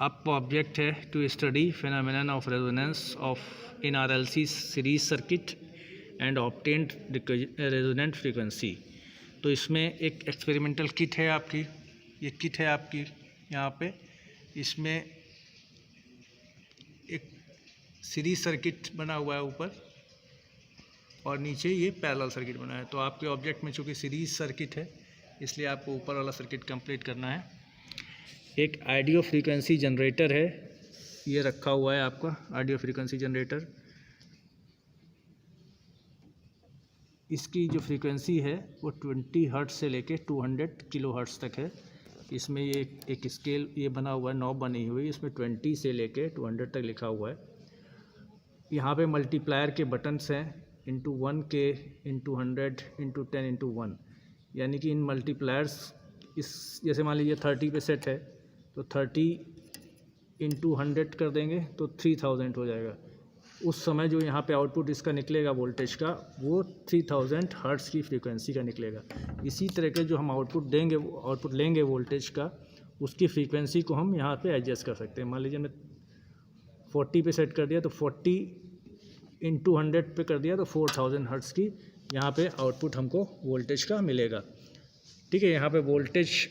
आपका ऑब्जेक्ट है to study phenomenon of resonance of in RLC series circuit and obtained resonant frequency. तो इसमें एक एक्सपेरिमेंटल किट है आपकी, ये किट है आपकी यहाँ पे। इसमें एक सीरीज सर्किट बना हुआ है ऊपर और नीचे ये पैरेलल सर्किट बना है। तो आपके ऑब्जेक्ट में चूँकि सीरीज सर्किट है इसलिए आपको ऊपर वाला सर्किट कंप्लीट करना है। एक ऑडियो फ्रीक्वेंसी जनरेटर है, ये रखा हुआ है आपका ऑडियो फ्रीक्वेंसी जनरेटर। इसकी जो फ्रीक्वेंसी है वो 20 हर्ट्ज से लेके 200 किलो हर्ट्ज तक है। इसमें ये एक स्केल ये बना हुआ है, नॉब बनी हुई, इसमें 20 से लेके 200 तक लिखा हुआ है। यहाँ पे मल्टीप्लायर के बटन्स हैं, into 1K, into 100, into 10, into 1। यानी कि इन मल्टीप्लायर्स इस जैसे मान लीजिए 30 पे सेट है तो 30 इंटू 100 कर देंगे तो 3000 हो जाएगा। उस समय जो यहाँ पे आउटपुट इसका निकलेगा वोल्टेज का वो 3000 हर्ट्ज की फ्रीक्वेंसी का निकलेगा। इसी तरह के जो हम आउटपुट लेंगे वोल्टेज का, उसकी फ्रीक्वेंसी को हम यहाँ पे एडजस्ट कर सकते हैं। मान लीजिए मैं 40 पे सेट कर दिया तो 40 इंटू 100 पे कर दिया तो 4000 हर्ट्ज की यहाँ पे आउटपुट हमको वोल्टेज का मिलेगा। ठीक है, यहाँ पे वोल्टेज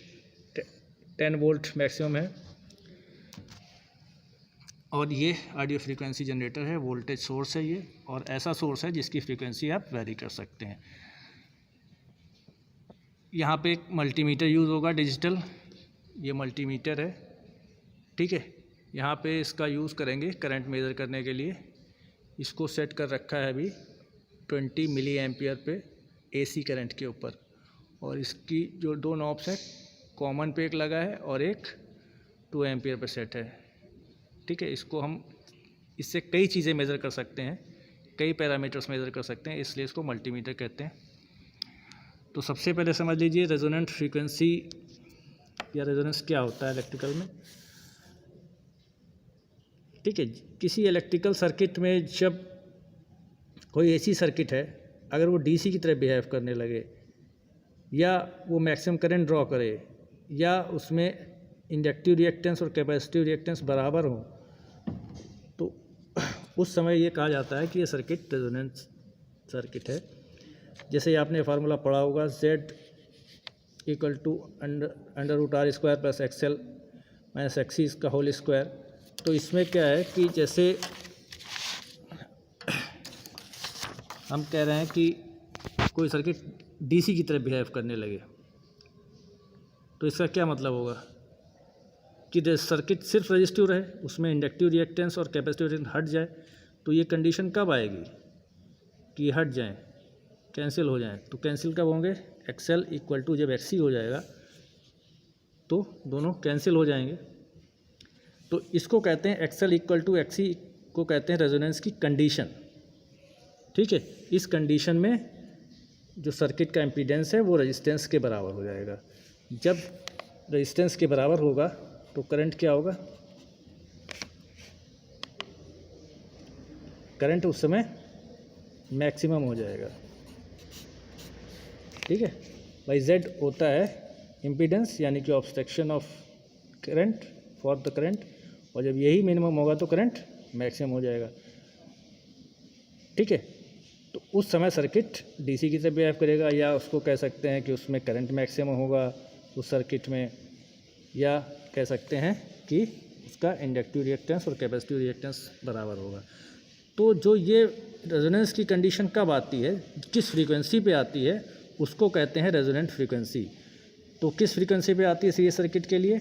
10 वोल्ट मैक्सिमम है और ये ऑडियो फ्रीक्वेंसी जनरेटर है, वोल्टेज सोर्स है ये, और ऐसा सोर्स है जिसकी फ्रीक्वेंसी आप वेरी कर सकते हैं। यहाँ पे एक मल्टीमीटर यूज़ होगा डिजिटल, ये मल्टीमीटर है। ठीक है, यहाँ पे इसका यूज़ करेंगे करंट मेज़र करने के लिए। इसको सेट कर रखा है अभी 20 मिली एम्पियर पे AC करंट के ऊपर, और इसकी जो दो नॉब्स हैं कॉमन पे एक लगा है और एक 2 एम्पियर पे सेट है। ठीक है, इसको हम इससे कई चीज़ें मेज़र कर सकते हैं, कई पैरामीटर्स मेज़र कर सकते हैं, इसलिए इसको मल्टीमीटर कहते हैं। तो सबसे पहले समझ लीजिए रेजोनेंट फ्रीक्वेंसी या रेजोनेंस क्या होता है इलेक्ट्रिकल में। ठीक है, किसी इलेक्ट्रिकल सर्किट में जब कोई ऐसी सर्किट है अगर वो DC की तरह बिहेव करने लगे या वो मैक्सिमम करंट ड्रॉ करे या उसमें इंडक्टिव रिएक्टेंस और कैपेसिटिव रिएक्टेंस बराबर हो, तो उस समय ये कहा जाता है कि ये सर्किट रेजोनेंस सर्किट है। जैसे आपने फार्मूला पढ़ा होगा Z equal to √R² plus XL minus XC का होल स्क्वायर। तो इसमें क्या है कि जैसे हम कह रहे हैं कि कोई सर्किट DC की तरह बिहेव करने लगे, तो इसका क्या मतलब होगा कि सर्किट सिर्फ रेजिस्टिव रहे, उसमें इंडक्टिव रिएक्टेंस और कैपेसिटिव रिएक्टेंस हट जाए। तो ये कंडीशन कब आएगी कि ये हट जाएं, कैंसिल हो जाएं। तो कैंसिल कब होंगे, XL इक्वल टू जब XC हो जाएगा तो दोनों कैंसिल हो जाएंगे। तो इसको कहते हैं XL इक्वल टू XC को कहते हैं रेजोनेंस की कंडीशन। ठीक है, इस कंडीशन में जो सर्किट का इम्पीडेंस है वो रेजिस्टेंस के बराबर हो जाएगा। जब रेजिस्टेंस के बराबर होगा तो करंट क्या होगा, करंट उस समय मैक्सिमम हो जाएगा। ठीक है भाई, Z होता है इम्पीडेंस यानी कि obstruction of current for the current, और जब यही मिनिमम होगा तो करंट मैक्सिमम हो जाएगा। ठीक है, तो उस समय सर्किट DC की तरह बिहेव करेगा, या उसको कह सकते हैं कि उसमें करंट मैक्सिमम होगा उस सर्किट में, या कह सकते हैं कि उसका इंडक्टिव रिएक्टेंस और कैपेसिटिव रिएक्टेंस बराबर होगा। तो जो ये रेजोनेंस की कंडीशन कब आती है, किस फ्रीक्वेंसी पे आती है, उसको कहते हैं रेजोनेंट फ्रीक्वेंसी। तो किस फ्रीक्वेंसी पे आती है सीरीज सर्किट के लिए,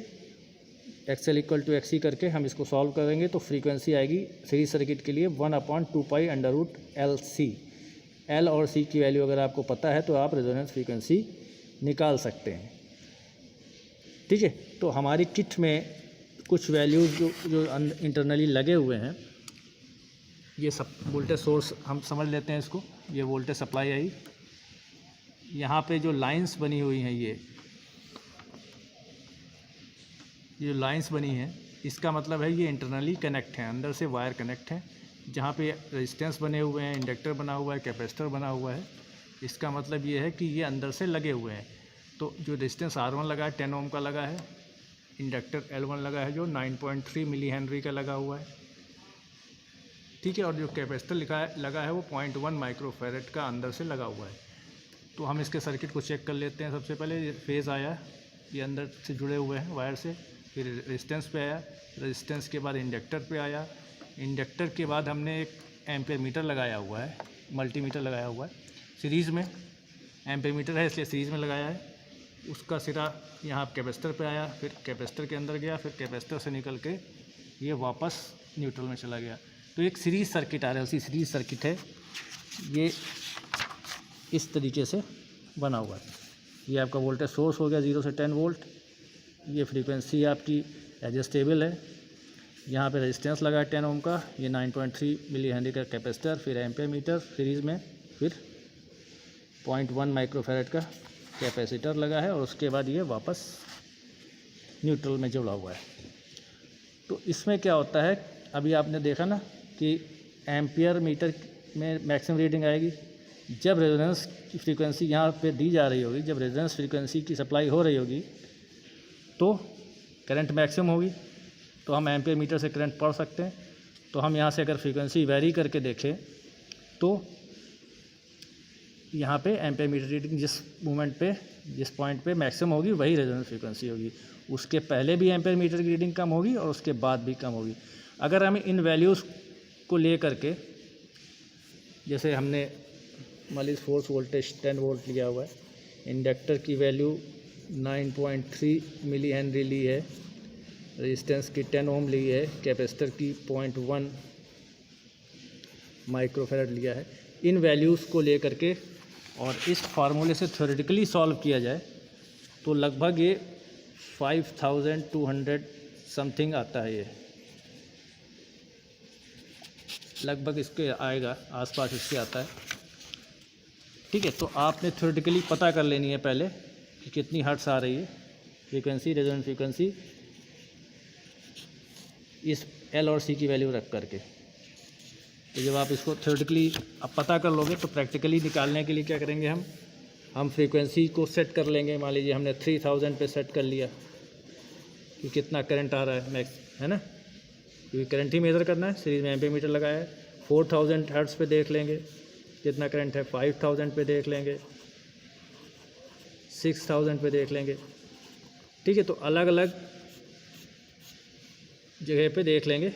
XL इक्वल टू XC करके हम इसको सॉल्व करेंगे तो फ्रीक्वेंसी आएगी सीरीज सर्किट के लिए 1/2π√LC। L और C की वैल्यू अगर आपको पता है तो आप रेजोनेंस फ्रीक्वेंसी निकाल सकते हैं। ठीक है, तो हमारी किट में कुछ वैल्यूज जो इंटरनली लगे हुए हैं, ये सब वोल्टेज सोर्स हम समझ लेते हैं इसको। ये वोल्टेज सप्लाई आई, यहाँ पे जो लाइंस बनी हुई हैं, ये लाइंस बनी हैं, इसका मतलब है ये इंटरनली कनेक्ट हैं, अंदर से वायर कनेक्ट हैं। जहाँ पे रेजिस्टेंस बने हुए हैं, इंडक्टर बना हुआ है, कैपेसिटर बना हुआ है, इसका मतलब ये है कि ये अंदर से लगे हुए हैं। तो जो रेजिस्टेंस R1 लगा है 10 ओम का लगा है, इंडक्टर L1 लगा है जो 9.3 मिली हेनरी का लगा हुआ है, ठीक है। और जो कैपेसिटर लगा है वो 0.1 माइक्रोफैरेड का अंदर से लगा हुआ है। तो हम इसके सर्किट को चेक कर लेते हैं। सबसे पहले ये फेज़ आया, ये अंदर से जुड़े हुए हैं वायर से, फिर रेजिस्टेंस पे आया, रेजिस्टेंस के बाद इंडक्टर पे आया, इंडक्टर के बाद हमने एक एम्पेयर मीटर लगाया हुआ है, मल्टीमीटर लगाया हुआ है सीरीज़ में, एम्पेयर मीटर है इसलिए सीरीज़ में लगाया है। उसका सिरा यहाँ कैपेसिटर पे आया, फिर कैपेसिटर के अंदर गया, फिर कैपेसिटर से निकल के ये वापस न्यूट्रल में चला गया। तो एक सीरीज़ सर्किट आ रहा है, उसी सीरीज़ सर्किट है ये, इस तरीके से बना हुआ है। ये आपका वोल्टेज सोर्स हो गया 0 से 10 वोल्ट, ये फ्रीक्वेंसी आपकी एडजस्टेबल है। यहाँ पे रेजिस्टेंस लगा है 10 ओम का, ये 9.3 मिली हेनरी का कैपेसिटर, फिर एम्पेयर मीटर सीरीज़ में, फिर 0.1 माइक्रोफैरेड का कैपेसिटर लगा है, और उसके बाद ये वापस न्यूट्रल में जुड़ा हुआ है। तो इसमें क्या होता है, अभी आपने देखा ना कि एम्पियर मीटर में मैक्सिमम रीडिंग आएगी जब रेजोनेंस की फ्रीक्वेंसी यहाँ पे दी जा रही होगी, जब रेजोनेंस फ्रीक्वेंसी की सप्लाई हो रही होगी तो करंट मैक्सिमम होगी, तो हम एम्पियर मीटर से करंट पढ़ सकते हैं। तो हम यहाँ से अगर फ्रीक्वेंसी वैरी करके देखें तो यहाँ पे एम्पियर मीटर रीडिंग जिस मोमेंट पे, जिस पॉइंट पे मैक्सिमम होगी वही रेजोनेंस फ्रीक्वेंसी होगी। उसके पहले भी एम्पियर मीटर की रीडिंग कम होगी और उसके बाद भी कम होगी। अगर हमें इन वैल्यूज़ को ले करके, जैसे हमने मान लीजिए फोर्स वोल्टेज 10 वोल्ट लिया हुआ है, इंडक्टर की वैल्यू 9.3 मिली हेनरी ली है, रेजिस्टेंस की 10 ओम ली है, कैपेसिटर की 0.1 माइक्रोफैरेड लिया है, इन वैल्यूज़ को ले करके और इस फार्मूले से थ्योरेटिकली सॉल्व किया जाए तो लगभग ये 5200 समथिंग आता है, ये लगभग इसके आएगा, आसपास इसके आता है, ठीक है। तो आपने थ्योरेटिकली पता कर लेनी है पहले कि कितनी हर्ट्स आ रही है फ्रीक्वेंसी, रेजोनेंस फ्रीक्वेंसी, इस एल और सी की वैल्यू रख करके। तो जब आप इसको थ्योरेटिकली अब पता कर लोगे तो प्रैक्टिकली निकालने के लिए क्या करेंगे, हम फ्रीक्वेंसी को सेट कर लेंगे। मान लीजिए हमने 3000 पे सेट कर लिया कि कितना करंट आ रहा है मैक्स, है ना, क्योंकि करंट ही मेज़र करना है, सीरीज में एम्पियर मीटर लगाया है। 4000 हर्ट्ज़ पे देख लेंगे कितना करंट है, 5000 पे देख लेंगे, 6000 पे देख लेंगे, ठीक है। तो अलग अलग जगह पे देख लेंगे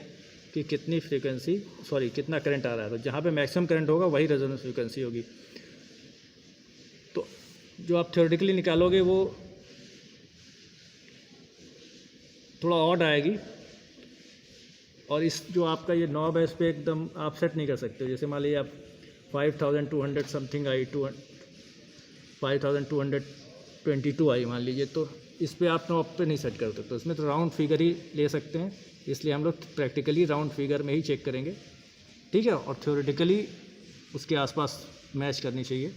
कि कितनी फ्रीक्वेंसी, कितना करंट आ रहा है। तो जहाँ पे मैक्सिमम करंट होगा वही रेजोनेंस फ्रीक्वेंसी होगी। तो जो आप थ्योरेटिकली निकालोगे वो थोड़ा ऑड आएगी, और इस जो आपका ये नॉब है इस पर एकदम आप सेट नहीं कर सकते। जैसे मान लीजिए आप 5200 समथिंग आई, 5222 आई मान लीजिए, तो इस पर आप नॉब पे नहीं सेट कर सकते। तो इसमें तो राउंड फिगर ही ले सकते हैं, इसलिए हम लोग प्रैक्टिकली राउंड फिगर में ही चेक करेंगे, ठीक है। और थ्योरेटिकली उसके आसपास मैच करनी चाहिए।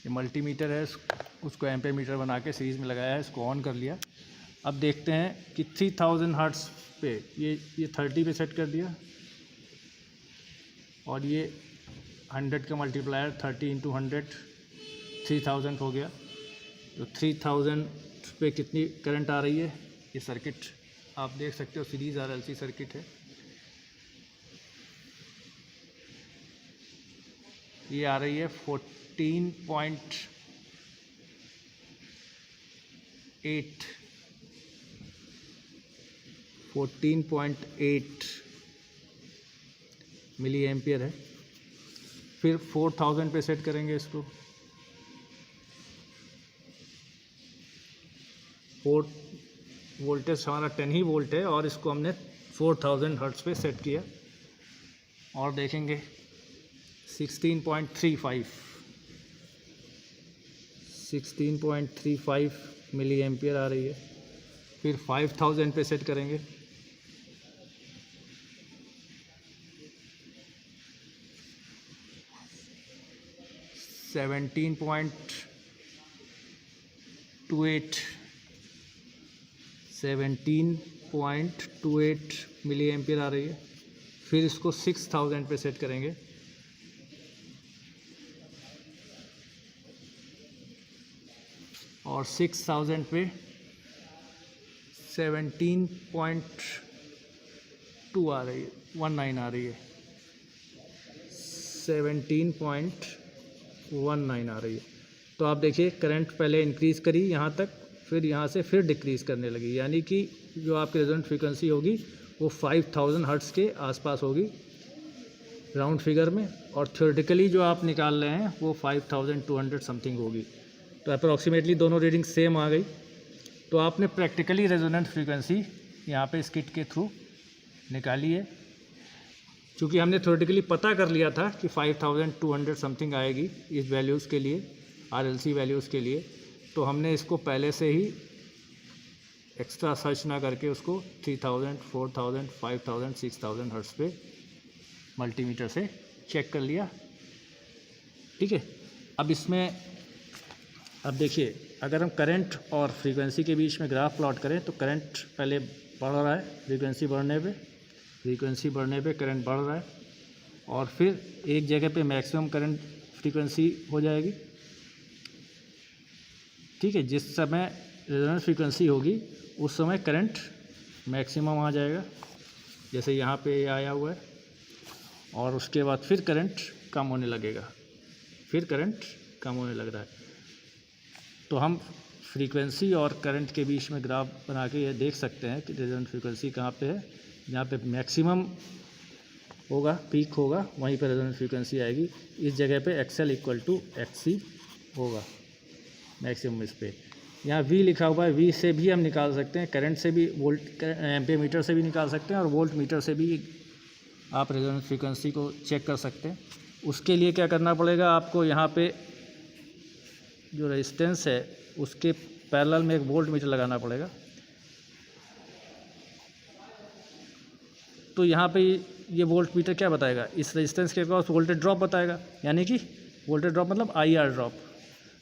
ये मल्टीमीटर है, उसको एम्पेयर मीटर बना के सीरीज़ में लगाया है, इसको ऑन कर लिया। अब देखते हैं कि 3000 हर्ट्ज़ पे ये 30 पे सेट कर दिया, और ये 100 का मल्टीप्लायर 30 × 100 3000 हो गया। तो 3000 पे कितनी करंट आ रही है, ये सर्किट आप देख सकते हो, सीरीज़ RLC सर्किट है। ये आ रही है 14.8 मिली एम्पियर है। फिर 4000 पे सेट करेंगे इसको, वोल्टेज हमारा 10 ही वोल्ट है, और इसको हमने 4000 हर्ट्ज़ पे सेट किया, और देखेंगे 16.35 मिली एम्पियर आ रही है। फिर 5000 पे सेट करेंगे, seventeen point two eight milliampere आ रही है। फिर इसको 6000 पे सेट करेंगे। और 6000 पे 17.2 आ रही है, 19 आ रही है, 17.19 आ रही है। तो आप देखिए करंट पहले इंक्रीज़ करी यहाँ तक, फिर यहाँ से फिर डिक्रीज़ करने लगी, यानी कि जो आपकी रेजोनेंट फ्रीक्वेंसी होगी वो 5000 हर्ट्ज़ के आसपास होगी राउंड फिगर में, और थ्योरेटिकली जो आप निकाल रहे हैं वो 5200 समथिंग होगी। तो अप्रॉक्सीमेटली दोनों रीडिंग सेम आ गई। तो आपने प्रैक्टिकली रेजोनेंट फ्रीक्वेंसी यहाँ पे इस किट के थ्रू निकाली है। चूँकि हमने थ्योरेटिकली पता कर लिया था कि 5200 समथिंग आएगी इस वैल्यूज़ के लिए, RLC वैल्यूज़ के लिए, तो हमने इसको पहले से ही एक्स्ट्रा सर्च ना करके उसको 3000, 4000, 5000, 6000 हर्ट्ज़ पे मल्टीमीटर से चेक कर लिया। ठीक है, अब इसमें अब देखिए अगर हम करंट और फ्रीक्वेंसी के बीच में ग्राफ प्लॉट करें तो करंट पहले बढ़ रहा है, फ्रीक्वेंसी बढ़ने पे करंट बढ़ रहा है, और फिर एक जगह पे मैक्सिमम करंट फ्रीक्वेंसी हो जाएगी। ठीक है, जिस समय रेजोनेंस फ्रीक्वेंसी होगी उस समय करंट मैक्सिमम आ जाएगा, जैसे यहाँ पे आया हुआ है, और उसके बाद फिर करंट कम होने लगेगा, फिर करंट कम होने लग रहा है। तो हम फ्रीक्वेंसी और करंट के बीच में ग्राफ बना के ये देख सकते हैं कि रेजोनेंट फ्रीक्वेंसी कहाँ पे है। जहाँ पे मैक्सिमम होगा, पीक होगा, वहीं पर रेजोनेंट फ्रीक्वेंसी आएगी। इस जगह पे XL = XC होगा मैक्सिमम इस पर। यहाँ V लिखा हुआ है, V से भी हम निकाल सकते हैं, करंट से भी, वोल्ट एम्पीयर मीटर से भी निकाल सकते हैं, और वोल्ट मीटर से भी आप रेजोनेंट फ्रीक्वेंसी को चेक कर सकते हैं। उसके लिए क्या करना पड़ेगा आपको, यहाँ पे जो रेजिस्टेंस है उसके पैरेलल में एक वोल्ट मीटर लगाना पड़ेगा। तो यहाँ पे ये वोल्ट मीटर क्या बताएगा, इस रेजिस्टेंस के अक्रॉस वोल्टेज ड्रॉप बताएगा, यानी कि वोल्टेज ड्रॉप मतलब IR ड्रॉप।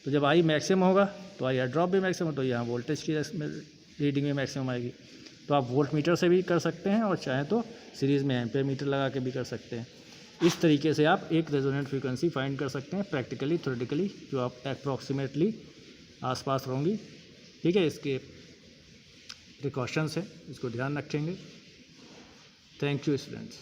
तो जब I मैक्सिमम होगा तो IR ड्रॉप भी मैक्सिमम, तो यहाँ वोल्टेज की रीडिंग में मैक्सिमम आएगी। तो आप वोल्ट मीटर से भी कर सकते हैं, और चाहें तो सीरीज़ में एम्पीयर मीटर लगा के भी कर सकते हैं। इस तरीके से आप एक रेजोनेंट फ्रीक्वेंसी फाइंड कर सकते हैं प्रैक्टिकली, थ्योरेटिकली, जो आप अप्रॉक्सीमेटली आसपास होंगी। ठीक है, इसके प्रिकॉशंस हैं, इसको ध्यान रखेंगे। Thank you students.